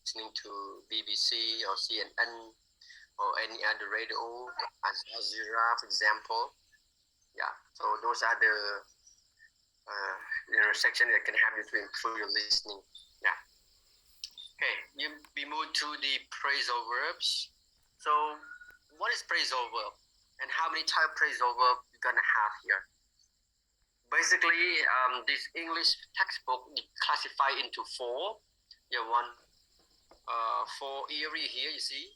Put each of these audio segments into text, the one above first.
listening to BBC or CNN or any other radio, Al Jazeera, for example. Yeah, so those are the section that can help you to improve your listening. Yeah. Okay, we move to the phrasal verbs. So, what is phrasal verb, and how many type of phrasal verb you're gonna have here? Basically, this English textbook classify into four. Yeah, four area here. You see,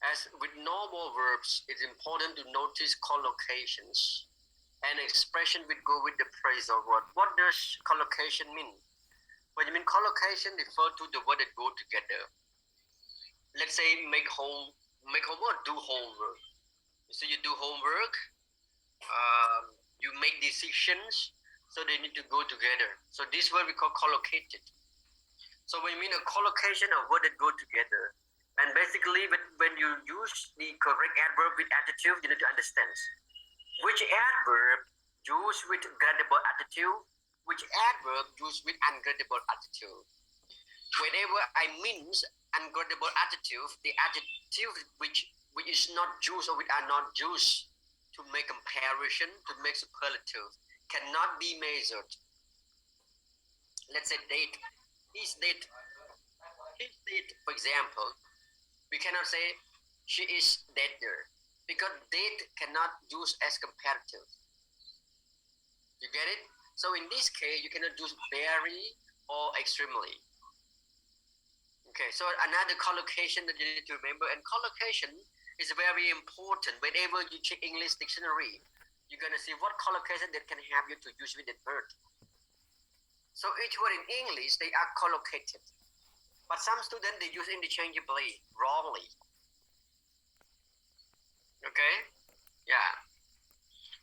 as with normal verbs, it's important to notice collocations and expression will go with the phrasal word. What does collocation mean? When you mean collocation, refer to the word that go together. Let's say make homework, do homework. So you do homework, you make decisions, so they need to go together. So this word we call collocated. So when you mean a collocation of word that go together, and basically when you use the correct adverb with adjective, you need to understand which adverb used with gradable adjective, which adverb used with ungradable adjective. Whenever I means ungradable adjective, the adjective which is not used or which are not used to make comparison, to make superlative, cannot be measured. Let's say date. His date. His date, for example, we cannot say she is dead there because date cannot use as comparative. You get it? So in this case, you cannot use very or extremely. Okay, so another collocation that you need to remember, and collocation is very important. Whenever you check English dictionary, you're gonna see what collocation that can help you to use with that word. So each word in English, they are collocated. But some students, they use interchangeably, wrongly. Okay? Yeah.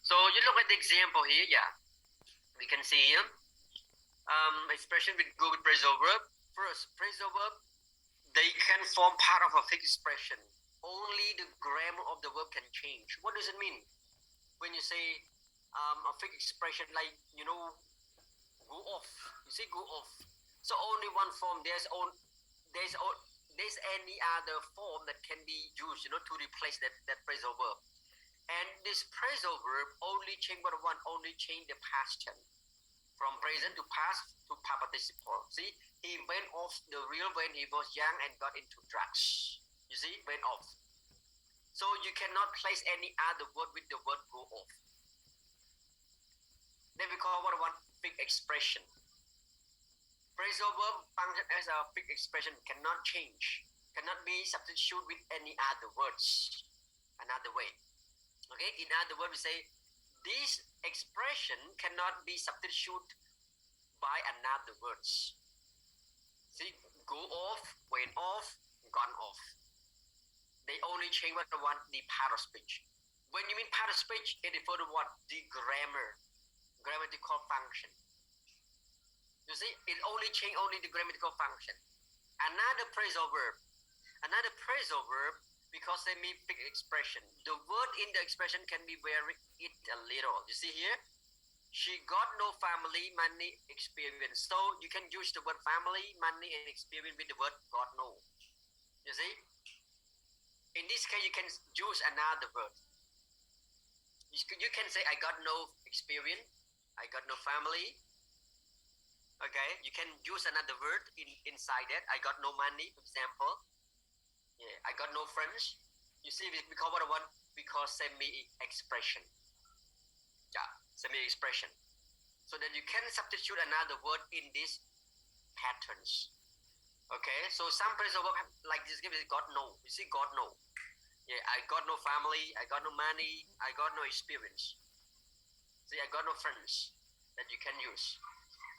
So you look at the example here, yeah. We can see here, expression with go with phrasal verb. First, phrasal verb, they can form part of a fixed expression. Only the grammar of the verb can change. What does it mean? When you say a fixed expression like, go off. You see, go off. So only one form. There's any other form that can be used, to replace that phrasal verb. And this phrasal verb only change only change the past tense. From present to past to past participle. See, he went off the real when he was young and got into drugs. You see, went off. So you cannot place any other word with the word go off. Then we call what one fixed expression. Phrasal verb function as a fixed expression, cannot change, cannot be substituted with any other words, another way. Okay, in other words, we say this expression cannot be substituted by another words. See, go off, went off, gone off. They only change the part of speech. When you mean part of speech, it refers to what? The grammatical function. You see, it only change the grammatical function. Another phrasal verb, because they mean fixed expression. The word in the expression can be vary it a little. You see here, she got no family, money, experience. So you can use the word family, money, and experience with the word got no. You see, in this case, you can use another word. You can say, I got no experience, I got no family. Okay, you can use another word inside that. I got no money, for example. Yeah, I got no friends. You see, we call what one we call semi-expression. Yeah, semi-expression. So that you can substitute another word in these patterns. Okay, so some phrasal verb like this give is got no. You see, got no. Yeah, I got no family, I got no money, I got no experience. See, I got no friends that you can use.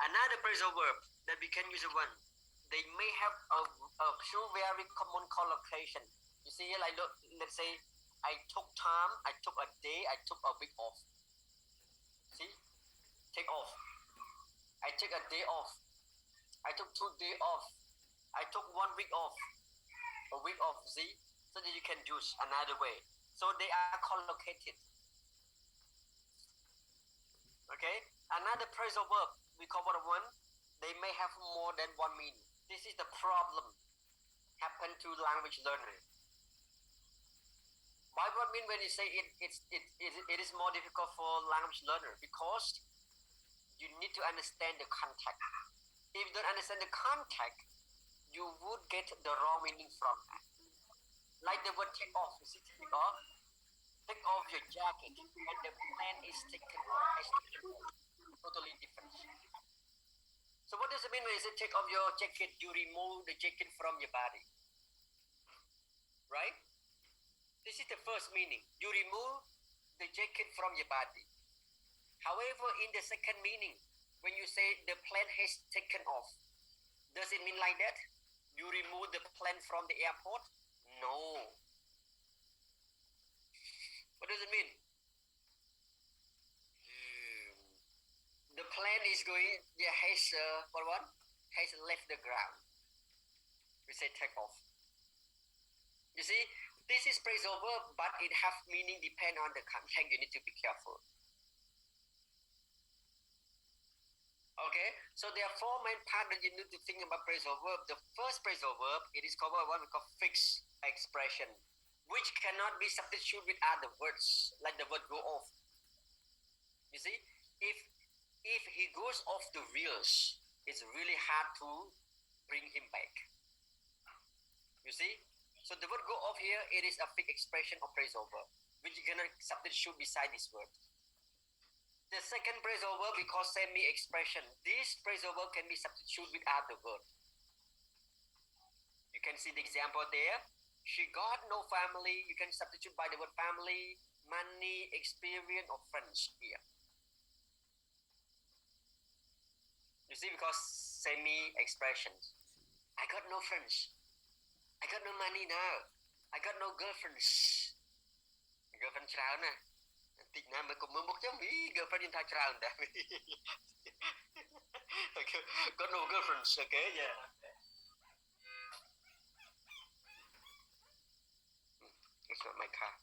Another phrasal verb that we can use one, they may have a few very common collocation. You see here, like let's say, I took time, I took a day, I took a week off. See, take off. I take a day off. I took 2 days off. I took 1 week off. A week off. See, so that you can use another way. So they are collocated. Okay, another phrasal verb we call what one. They may have more than one meaning. This is the problem. happen to language learner? By what mean when you say it is more difficult for language learner? Because you need to understand the context. If you don't understand the context, you would get the wrong meaning from that. Like the word take off. You see, take off. Take off your jacket, and the plan is taken off. Totally different. So what does it mean when you say take off your jacket? You remove the jacket from your body, right? This is the first meaning. You remove the jacket from your body. However, in the second meaning, when you say the plane has taken off, does it mean like that? You remove the plane from the airport? No. What does it mean? The plane is going, has left the ground. We say take off. You see, this is phrasal verb, but it has meaning depend on the context. You need to be careful. Okay, so there are four main parts that you need to think about phrasal verb. The first phrasal verb, it is called what we call fixed expression, which cannot be substituted with other words, like the word go off. You see, if he goes off the wheels, it's really hard to bring him back. You see, so the word go off here, it is a fixed expression of phrasal verb, which you cannot substitute beside this word. The second phrasal verb we call semi-expression. This phrasal verb can be substituted with other words. You can see the example there. She got no family. You can substitute by the word family, money, experience, or friends here. You see, because semi-expressions. I got no friends. I got no money now. I got no girlfriends. Girlfriendច្រើនណាតិចណាស់មើលកុំមើលមុខចឹងវី girlfriend យើងថាច្រើនដែរ Okay, got no girlfriends. Okay, yeah. It's not my car.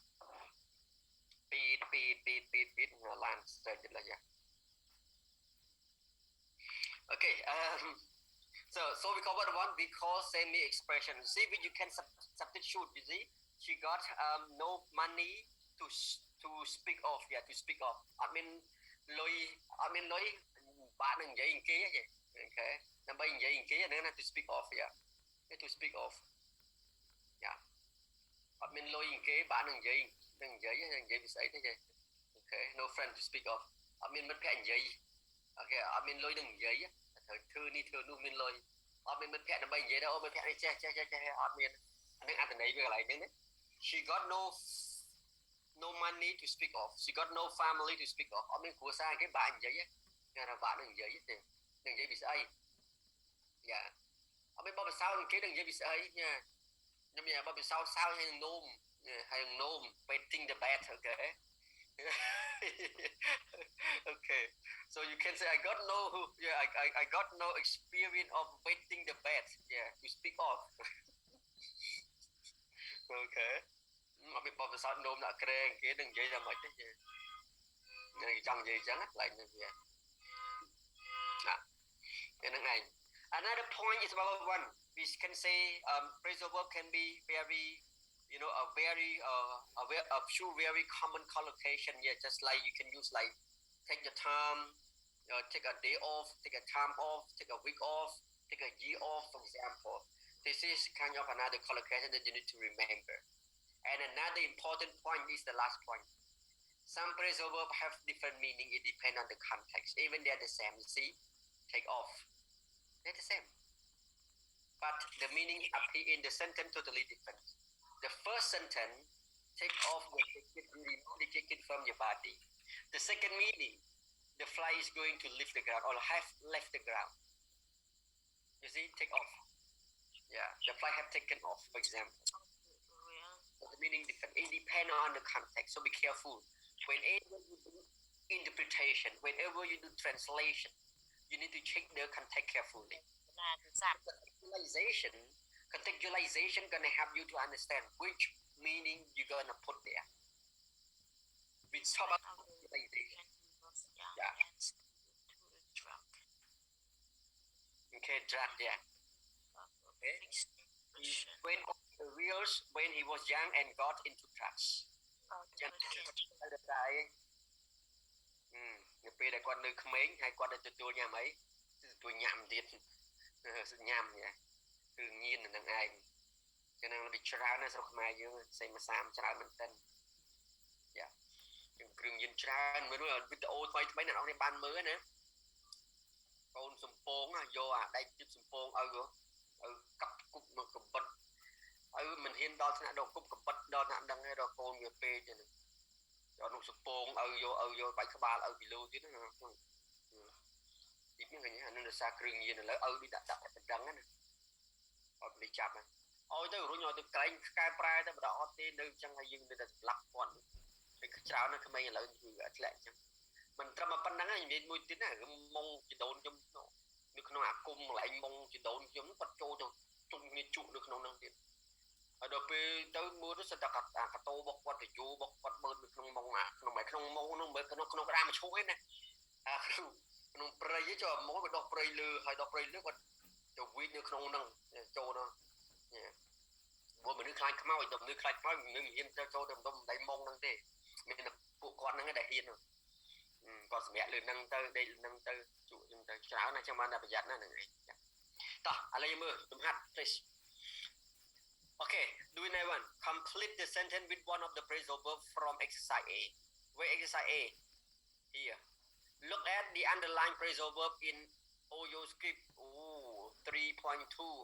Beep. Lan start lah ya. Okay, so we covered one we call semi-expression. See, you can substitute. You see, she got no money to speak of. Yeah, to speak of. I mean, lối bạn đừng vậy kia vậy. Okay, làm bây vậy kia nữa là to speak of. Yeah, to speak of. Yeah. I mean, lối kia bạn đừng vậy bị sấy thế vậy. Okay, no friend to speak of. I mean, mất cái vậy. Okay, I mean, lối đừng vậy. Thư nu min lôi. I mean, mất cái làm bây vậy đâu, mất cái này che. I mean, anh ăn từ này về lại nữa. She got no money to speak of. She got no family to speak of. I mean, của sang cái bạn vậy á. Nghe là bạn đừng vậy thì đừng vậy bị sấy. Yeah. I mean, bao giờ sau cái đừng vậy bị sấy nha. Nhưng mà bao giờ sau hay nôm waiting the bed, okay. Okay, so you can say I got no experience of waiting the bed, yeah, to speak of. Okay, mà bị bao giờ nôm đã kêu cái đừng vậy là mệt đấy chứ, này trong gì chẳng lại như vậy. Cái này. Another point is about one. We can say phrasal verb can be very, a few very common collocation. Yeah, just like you can use like take your time, take a day off, take a time off, take a week off, take a year off, for example. This is kind of another collocation that you need to remember. And another important point is the last point. Some phrasal verbs have different meaning. It depends on the context. Even they're the same. You see, take off. They're the same. But the meaning appear in the sentence totally different. The first sentence, take off the jacket, remove the jacket from your body. The second meaning, the fly is going to leave the ground or have left the ground. You see, take off. Yeah, the fly have taken off, for example. So the meaning different. It depends on the context. So be careful. Whenever you do interpretation, whenever you do translation, you need to check the context carefully. Contextualization gonna help you to understand which meaning you're gonna put there. We talk about contextualization. Yeah. Okay, drag, yeah. Okay. went on the wheels when he was young and got into drugs. នៅពេលដែលគាត់នៅក្មេងហើយគាត់ទៅទទួលញ៉ាំអីទទួលញ៉ាំទៀតញ៉ាំគឺញៀននឹងឯងចឹងវាច្រើនណាស់ស្រុកខ្មែរយើងផ្សេងមួយសាមច្រើនមែនទែនយ៉ាជាងគ្រឿងញៀនច្រើនមើលវីដេអូថ្មីៗអ្នកនរបានមើលណាកូនសំពងយកអាដែកជិបសំពងឲ្យកាប់គប់មកកបិតឲ្យមិនហ៊ានដល់ថ្នាក់ដល់គប់កបិតដល់ថ្នាក់ដឹងឯដល់កូនវាពេកចឹងយកនោះសំពងឲ្យយកបាច់ក្បាលឲ្យពីលើទៀតណាទីនេះឃើញអានឹងរសារគ្រឿងញៀនឥឡូវឲ្យដូចដាក់ប្រដឹងណាឲ្យពលិសចាប់ឲ្យទៅរុញឲ្យទៅកែងកែប្រែទៅបដអត់ទេនៅអញ្ចឹងហើយយើងនៅតែស្លាប់គាត់ពេលច្រើនណាស់ក្មេងឥឡូវគឺធ្លាក់អញ្ចឹងមិនត្រឹមតែប៉ុណ្្នឹងទេនិយាយមួយទៀតណាមុងចដូនខ្ញុំនៅក្នុងអាគុំកន្លែងមុងចដូនខ្ញុំគាត់ចូលទៅជុំគ្នាជក់នៅក្នុងហ្នឹងទៀតហើយដល់ពេលទៅមើលទៅសិតតែកាតោរបស់គាត់ទៅយូរបស់គាត់មើលនៅក្នុងមុងក្នុងមុងនោះមើលក្នុងក្រាមឈូឯណាក្នុងព្រៃចូលមកទៅដោះព្រៃលើហើយដោះព្រៃលើគាត់ទៅវិញនៅក្នុងហ្នឹងចូលទៅមកមនុស្សខ្លាចខ្មោចដល់មនុស្សខ្លាចខ្មោចនឹងហ៊ានទៅចូលទៅដៃមុងហ្នឹងទេមានតែពួកគាត់ហ្នឹងដែលហ៊ានគាត់សម្រាប់លើហ្នឹងទៅដេកហ្នឹងទៅជក់ហ្នឹងទៅច្រើនណាស់ចឹងបានតែប្រយ័ត្នណាហ្នឹងឯងតោះឥឡូវមើលលំហាត់ please Okay, do another one. Complete the sentence with one of the phrasal verbs from exercise A. Where exercise A? Here. Look at the underlined phrasal verb in OYO script. 3.2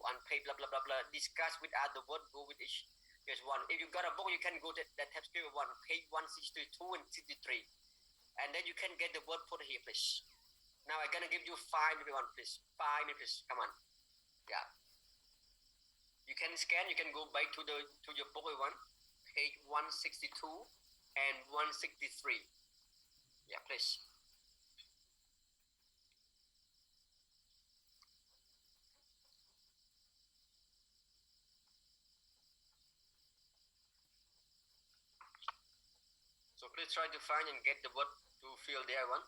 on page blah blah blah blah. Discuss with other words. Go with each. Here's one. If you got a book, you can go to that tab script one, page 162 and 63. And then you can get the word put here, please. Now I'm gonna give you 5 minutes, please. 5 minutes, please. Come on. Yeah. You can scan, you can go back to your book one, page 162 and 163. Yeah, please. So please try to find and get the word to fill there one.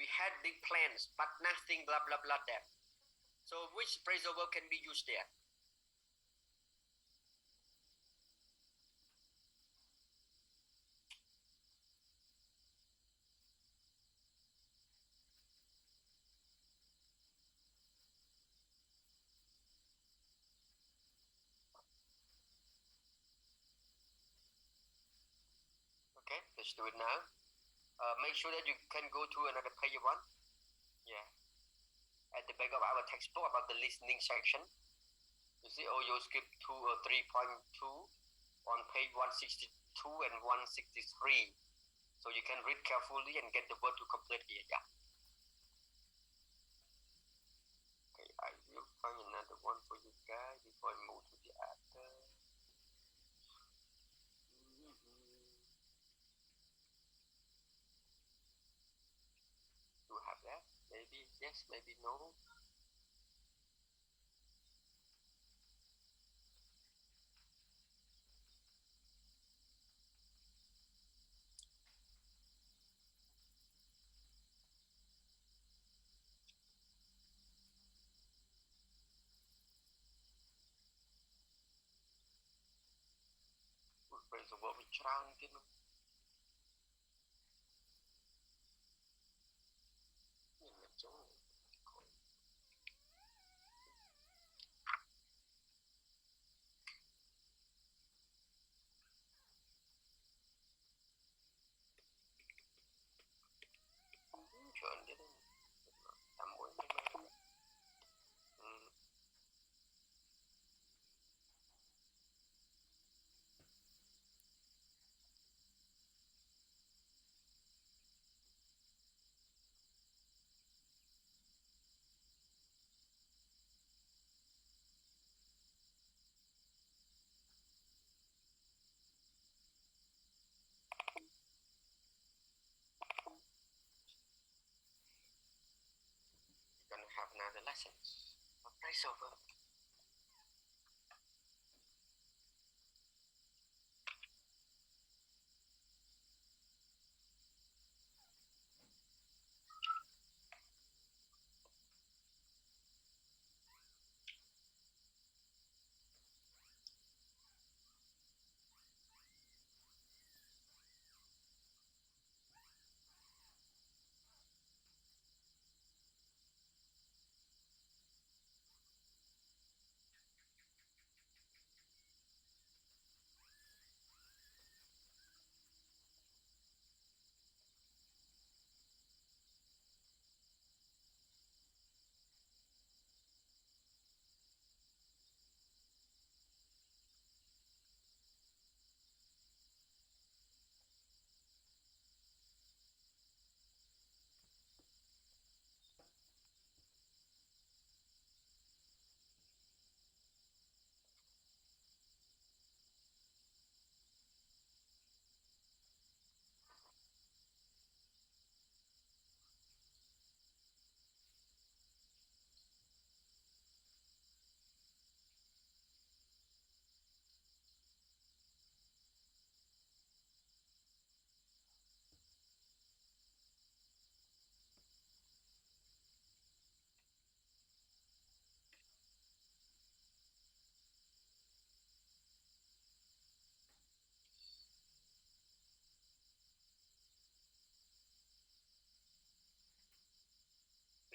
We had big plans, but nothing blah blah blah there. So which phrasal verb can be used there? Okay, let's do it now. Make sure that you can go to another page one. Yeah. At the back of our textbook about the listening section. You see OYO script 2 or 3.2 on page 162 and 163. So you can read carefully and get the word to complete here. Yeah. Okay, I will find another one for you guys before I move to the other. You have that? Maybe yes, maybe no. Phrasal verb វាច្រើនទៀតនោះមិនចូលច្រើនទៀតតាមមួយនេះhave another lesson of phrasal verb.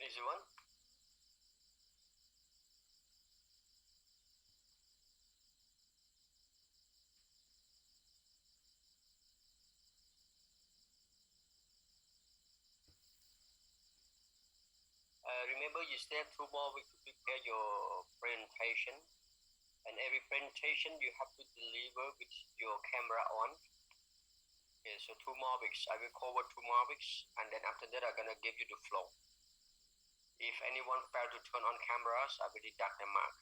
easy one. Remember, you still have 2 more weeks to prepare your presentation, and every presentation you have to deliver with your camera on. Okay, so 2 more weeks. I will cover 2 more weeks, and then after that, I'm gonna give you the flow. If anyone fail to turn on cameras, I will deduct the mark.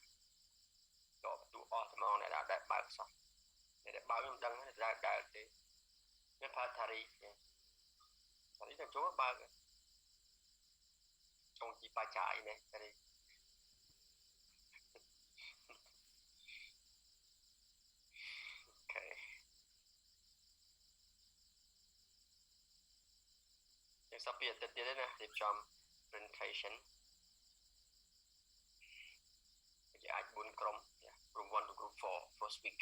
So to off the on that mark. So that bao nhiêu đăng ra đại thế. Nên phải thari. Thari là chỗ ba cái. Trong chỉ ba chạy này, thari. Okay. Yang sắp biệt tiếp đến nè, điệp trong presentation. Bây giờ 4 ក្រុម group 1 to group 4 first week.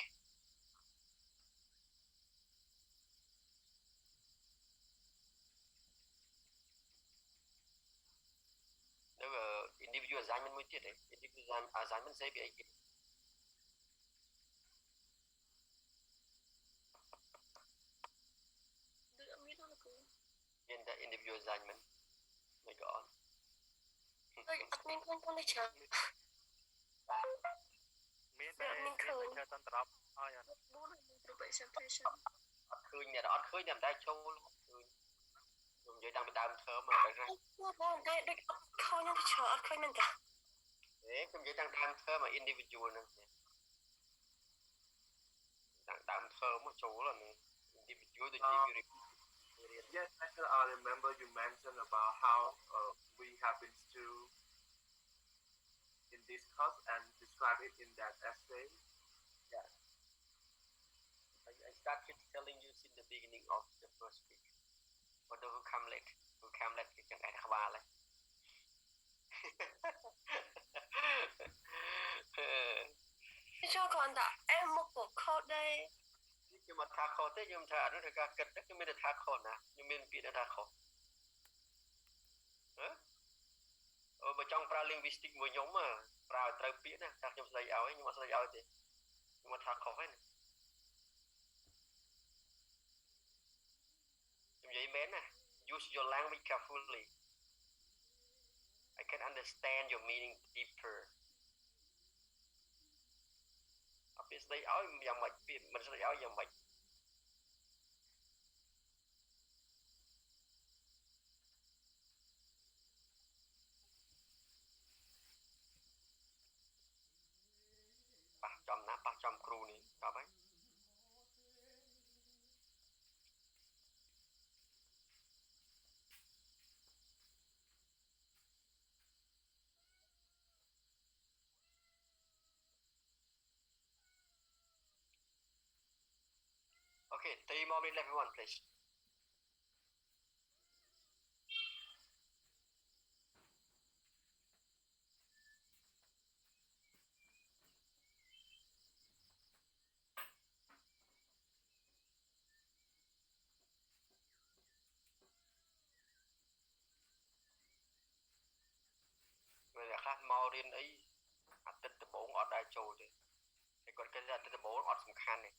Nếu individual assignment mới tiết đấy, individual assignment sẽ bị ấy. In the individual assignment, my God. Admin không đi chờ. Admin khơi. Khơi nhà đó khơi nằm đây châu luôn. Dùng vậy đang đam thơm mà phải ra. Đây khơi nó chờ khơi mình cả. Đấy, dùng vậy đang đam thơm mà individual nữa. Đang đam thơm mà chỗ là individual thì individual. Yes, actually, I remember you mentioned about how we have been to in this course and describe it in that essay. Yeah. I started telling you since the beginning of the first week. For those who come late thì chẳng ai khá ba lại. Cho con đã em một bộ code đây. Nhưng mà thả khổ thế nhưng mà thả nó là kịch đó, nhưng mà thả khổ nè, nhưng mà bị nó thả khổ. Mà trong paralinguistic với nhóm mà praត្រូវពាក្យណាថាខ្ញុំស្ដីឲ្យខ្ញុំអត់ស្ដីឲ្យទេខ្ញុំអត់ថាខុសទេណាខ្ញុំនិយាយមែនណា use your language carefully. I can understand your meaning deeper. អត់ពាក្យស្ដីឲ្យយ៉ាងម៉េចពាក្យមិនស្ដីឲ្យយ៉ាងម៉េចប៉ះចំណាប៉ះចំគ្រូនេះតើហើយ Okay, 3 more minutes everyone please. Người là khác mau riêng ấy tích từ 4 ở đây trôi thì còn cái là tích từ 4 ở sầm khăn này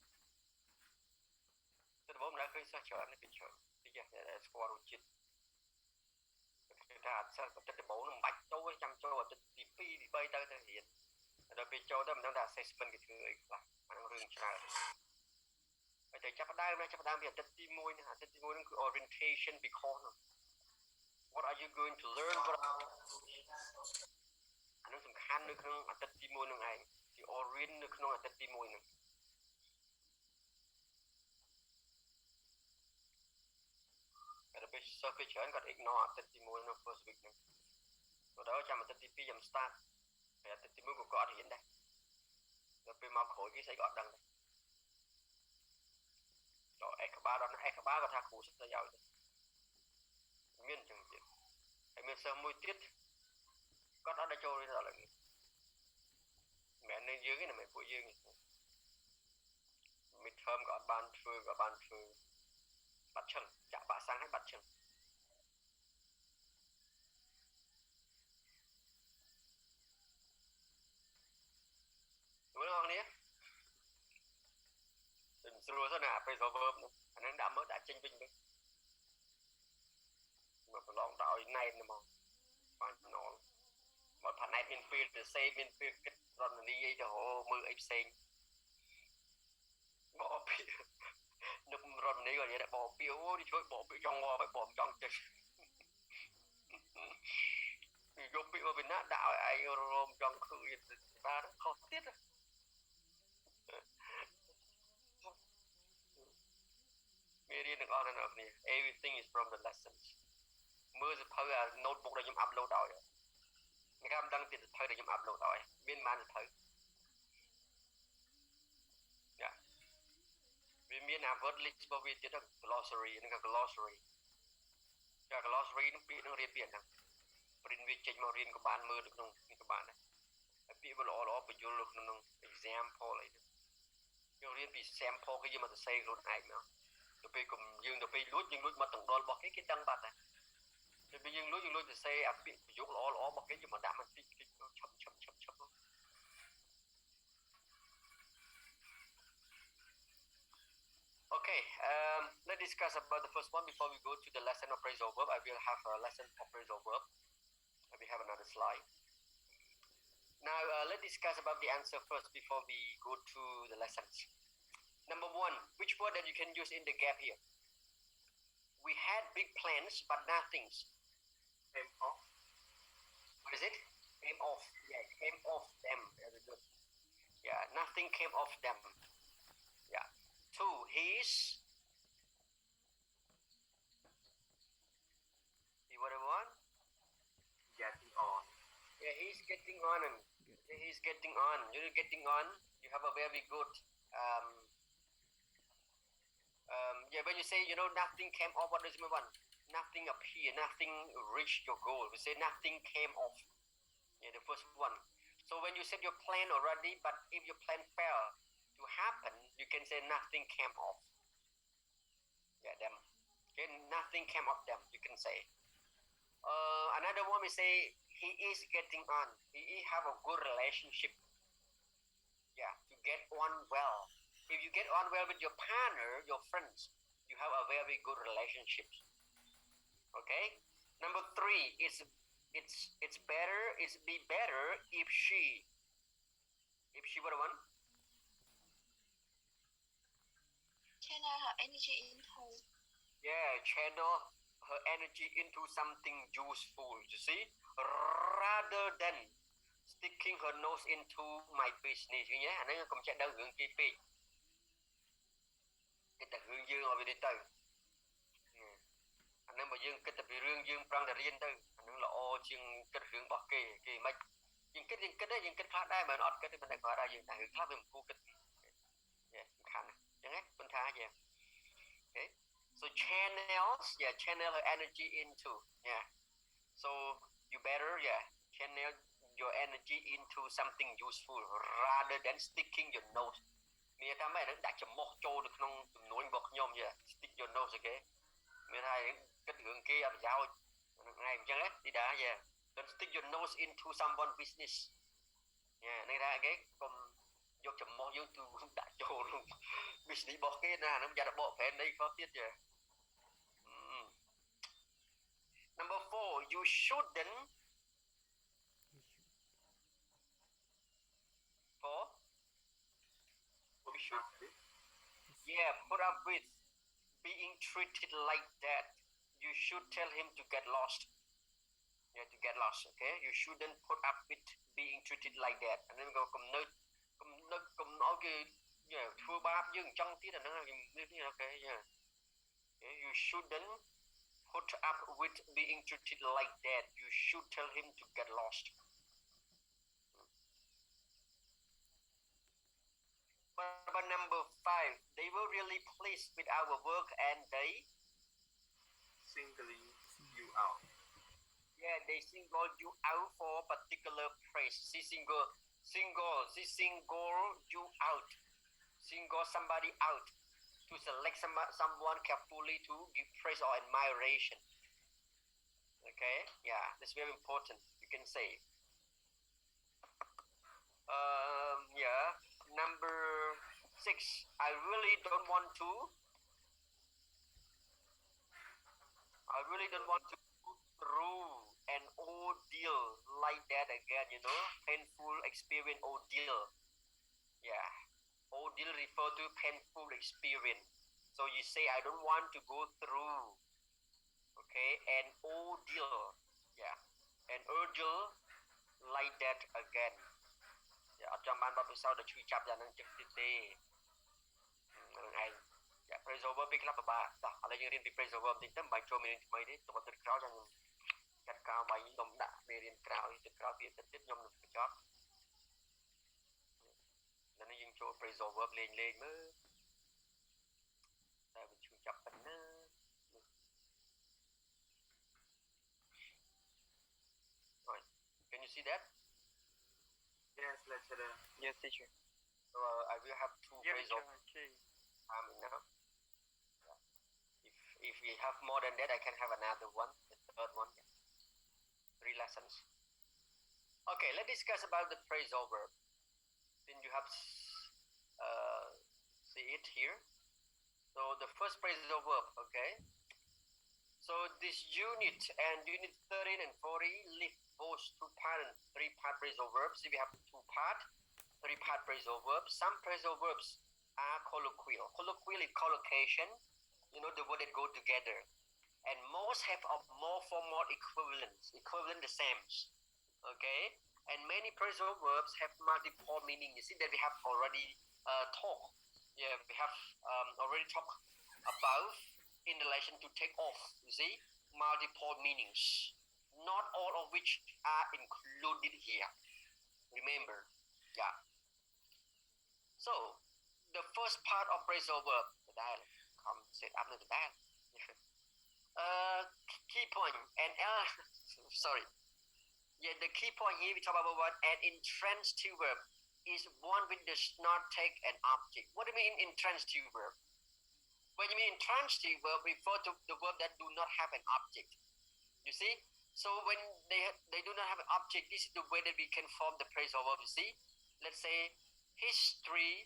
tích từ 4 đã khơi sao chờ nó bị chờ bây giờ để score rồi chết cái ra sao tích từ 4 nó bạch trôi chăm trôi tích từ pi đi bay tới thể hiện rồi bị trôi đó mình đang đặt assessment cái thứ ấy là nó rừng chờ bây giờ chấp đai bây giờ tích ti môi nó orientation because what are you going to learn nóសំខាន់នៅក្នុងអតីតទី1នឹងឯងទី orient នៅក្នុងអតីតទី1នឹងតែពេលសិស្សពេលច្រើនគាត់ ignore អតីតទី1នៅ first week ហ្នឹងដល់ចាំអតីតទី2ចាំ start ហើយអតីតទី1ក៏គាត់រៀនដែរដល់ពេលមកក្រោយគេស្អីក៏អត់ដឹងដែរដល់អេក្បាលដល់អេក្បាលគាត់ថាគ្រូស្ដីឲ្យទេមានអញ្ចឹងទៀតហើយមានសិស្សមួយទៀតគាត់អត់ដល់ចូលរៀនដល់ឡើយមែននៅយើងទេណាមិនពួកយើងមីធំក៏អត់បានធ្វើបាត់ឈឹងចាក់បាក់សាំងឲ្យបាត់ឈឹង ស្រួលទៅណា phrasal verb ហ្នឹងអាហ្នឹងដាក់មើលដាក់ចេញវិញទៅមកប្រឡងដល់ឲ្យណែនហ្មងបានណលមកផាណែតមានពេលទៅសេមានពេលគិតរណនីអីទៅមើលអីផ្សេងបកពីនឹករណនីក៏និយាយបកពីអូនេះជួយបកពីចង់ងាប់ហើយបកចង់ចេះយកពីមកពីណាដាក់ឲ្យឯងរមចង់ឃើញបានខុសទៀតមេរៀនទាំងអស់ហ្នឹងអ្នកគ្នា everything is from the lessons មើលសភៅអា notebook ដែលខ្ញុំ upload ឲ្យអ្នកខ្ញុំដឹងពីសភៅដែលខ្ញុំ upload ឲ្យមានប៉ុន្មានសភៅយ៉ាវាមានអា word list របស់វាទៀត glossary ហ្នឹងក៏ glossary ចា glossary ហ្នឹងពាក្យហ្នឹងរៀនពីអាហ្នឹងព្រិនវាចេញមករៀនក៏បានមើលនៅក្នុងនេះក៏បានដែរហើយពាក្យវាល្អៗបញ្យល់នៅក្នុង example អីហ្នឹងយើងរៀនពី sample គេយកមកសរសេរខ្លួនឯងមកទៅពេលយើងទៅពេលលួចយើងលួចមកទាំងដលរបស់គេដឹងបាត់ដែរទៅពេលយើងលួចសរសេរអាពាក្យប្រយោគល្អៗរបស់គេយកមកដាក់មកតិចឈប់Okay, let's discuss about the first one before we go to the lesson of phrasal verb. I will have a lesson of phrasal verb. We have another slide. Now, let's discuss about the answer first before we go to the lessons. Number one, which word that you can use in the gap here? We had big plans, but nothing. Came off. What is it? Came off. Yeah, came off them. Very good. Yeah, nothing came off them. Yeah. Two, he's. See what I want? Getting on. Yeah, he's getting on. He's getting on. You're getting on. You have a very good. Yeah, when you say, nothing came off, what does it mean? Nothing appear, nothing reached your goal. We say nothing came off. Yeah, the first one. So when you set your plan already, but if your plan fail to happen, you can say nothing came off. Yeah, them. Okay, nothing came off them, you can say. Another one we say, he is getting on. He have a good relationship. Yeah, to get on well. If you get on well with your partner, your friends, you have a very good relationship. Okay. Number three, it's better. It's be better if she what one? Channel her energy into. Yeah, channel her energy into something useful. You see, rather than sticking her nose into my business. Nhé, anh ấy cũng sẽ đơn hướng chi phí. Cái tập hướng dương ở bên đây tới. Anh ấy mà dương cái tập hướng dương prang là riêng tới. Anh ấy là ô chương kết hướng bỏ kì mạch. Dương kết đấy dương kết khác đây mà nó kết thì mình đang gọi ra dương tại hướng khác về một khu kết. Yeah, khả năng. Chẳng hết, bên thá vậy. Okay. So channel her energy into. Yeah. So you better, channel your energy into something useful rather than sticking your nose. Mình ta mấy nó đặt chấm móc trâu được trong nỗi bọc nhom vậy. Stick your nose okay. Mình hay cái hướng kia ở giáo ngày chẳng hết đi đã vậy. Don't stick your nose into someone business. Yeah, này ra cái còn vô chấm móc vô từ đặt trâu luôn. Business bọc cái nào nó ra được bộ phèn đây có tiết vậy. Number 4, you shouldn't. You should, put up with being treated like that. You should tell him to get lost. Yeah, to get lost. Okay, you shouldn't put up with being treated like that. And then go come nói cái thua báp dương trong tí là nó okay, yeah. You shouldn't put up with being treated like that. You should tell him to get lost. But number 5, they were really pleased with our work and they Singling you out. Yeah, they single you out for particular praise. She single you out. Single somebody out to select someone carefully to give praise or admiration. Okay, yeah, that's very important. You can say. Number 6. I really don't want to. I really don't want to go through an ordeal like that again, painful experience, ordeal. Yeah, ordeal refer to painful experience. So you say, I don't want to go through, okay, an ordeal. Yeah, an ordeal like that again. Yeah, អត់ចាំបានបទពិសោធន៍ដែលឈឺចាប់យ៉ាងហ្នឹងចឹងទៀតទេហ្នឹងឯង Yeah, phrasal verb ពេលខ្លះពិបាកតោះឥឡូវយើងរៀនពី phrasal verb បន្តិចទៅមិនបាច់ចូលមេរៀនថ្មីទេទៅទឹកក្រោយចាំខ្ញុំកាត់កោបាយខ្ញុំដាក់មេរៀនក្រោយទឹកក្រោយពីទឹកទៀតខ្ញុំនឹងបញ្ចប់ឥឡូវនេះយើងចូល phrasal verb លេងមើលតែវាឈឺចាប់ប៉ុណ្ណា Can you see that? Yes, lecturer. Yes, teacher. So I will have two phrasal Okay. Now. If we have more than that, I can have another one, the third one. 3 lessons. Okay, let's discuss about the phrasal verb. Then you have see it here. So the first phrasal verb, okay. So this unit and unit 13 and 40 live both 2-part and 3-part phrasal verbs. We have 2-part, 3-part phrasal verbs. Some phrasal verbs are colloquial. Colloquial is collocation, the word that go together. And most have a more formal equivalent the same. Okay? And many phrasal verbs have multiple meaning. You see that we have already talked. Yeah, we have already talked about in relation to take off. You see, multiple meanings. Not all of which are included here. Remember, yeah. So the first part of phrasal verb, the dialogue, come set up the dialogue. Key point and sorry. Yeah, the key point here we talk about what an intransitive verb is one which does not take an object. What do you mean intransitive verb? When you mean intransitive verb, refer to the verb that do not have an object. You see? So when they do not have an object, this is the way that we can form the phrasal verb. You see? Let's say history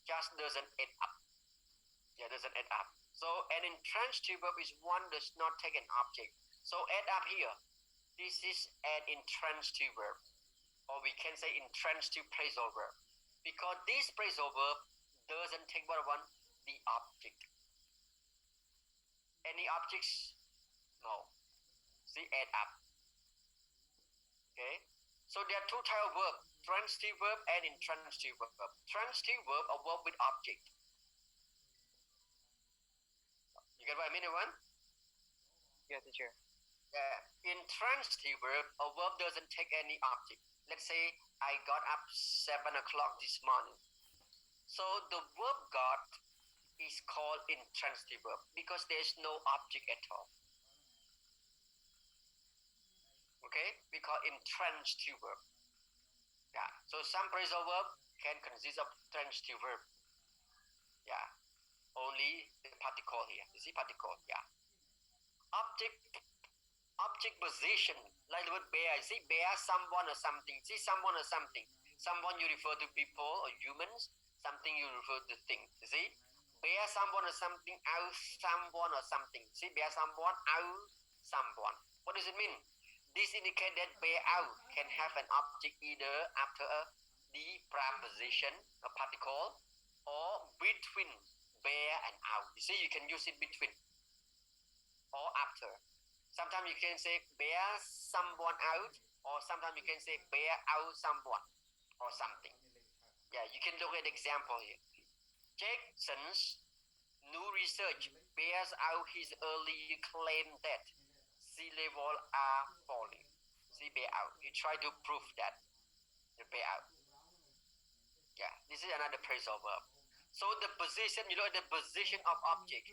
just doesn't add up. Yeah, doesn't add up. So an intransitive verb is one does not take an object. So add up here. This is an intransitive verb. Or we can say intransitive phrasal verb. Because this phrasal verb doesn't take what one? The object. Any objects? No. See, add up. Okay? So there are 2 types of verb, transitive verb and intransitive verb. Transitive verb, a verb with object. You get what I mean, everyone? Yeah, teacher. Yeah. Intransitive verb, a verb doesn't take any object. Let's say I got up 7 o'clock this morning. So the verb got is called intransitive verb because there's no object at all. Okay, we call intransitive verb. Yeah, so some phrasal verb can consist of transitive verb. Yeah, only the particle here. You see particle? Yeah. Object position, like the word bear. You see bear, someone or something. See someone or something. Someone you refer to people or humans. Something you refer to things. You see? Bear someone or something, out someone or something. See, bear someone, out someone. What does it mean? This indicates that bear out can have an object either after the preposition, a particle, or between bear and out. You see, you can use it between or after. Sometimes you can say bear someone out, or sometimes you can say bear out someone or something. Yeah, you can look at the example here. Jackson's new research bears out his early claim that sea level are falling. See, bear out. You try to prove that. The bear out. Yeah, this is another phrasal verb. So the position, the position of object.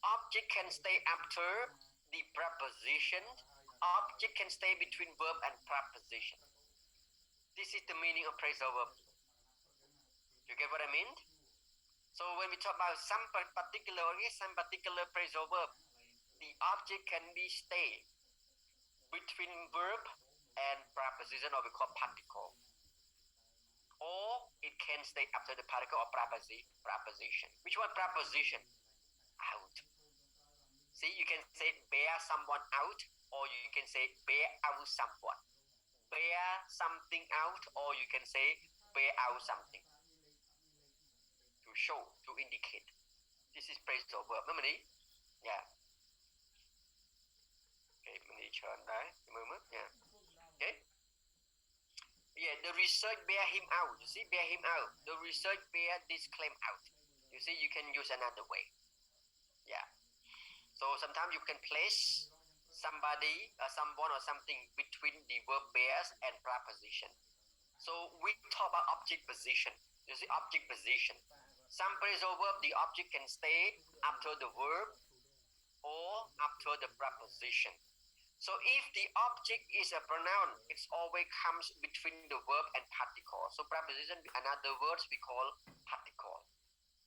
Object can stay after the preposition. Object can stay between verb and preposition. This is the meaning of phrasal verb. You get what I mean? So when we talk about some particular phrasal verb, the object can be stay between verb and preposition, or we call particle. Or it can stay after the particle or preposition. Which one preposition? Out. See, you can say bear someone out, or you can say bear out someone. Bear something out, or you can say bear out something. To show, to indicate. This is phrasal verb. Nó mình đi. Yeah. Okay, mình đi chờ anh đấy. Mời mất nha. Okay. Yeah, the research bear him out. You see, bear him out. The research bear this claim out. You see, you can use another way. Yeah. So sometimes you can place somebody, someone, or something between the verb bears and preposition. So we talk about object position. You see, object position. Some phrasal verb, the object can stay after the verb or after the preposition. So if the object is a pronoun, it always comes between the verb and particle. So preposition, another words we call particle.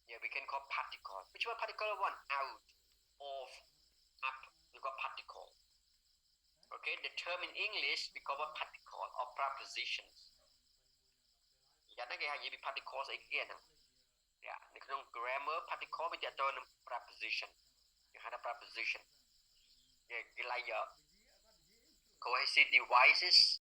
Yeah, we can call particle. Which one particle one? Out, off, up. You got particle. Okay, the term in English we call particle or prepositions. Yeah, nó cái hàng gì bị particles ấy kia nào. Yeah,ในក្នុង grammar particle វាតទៅនឹង preposition. គេហៅថា preposition. Yeah, គេ like go ahead see devices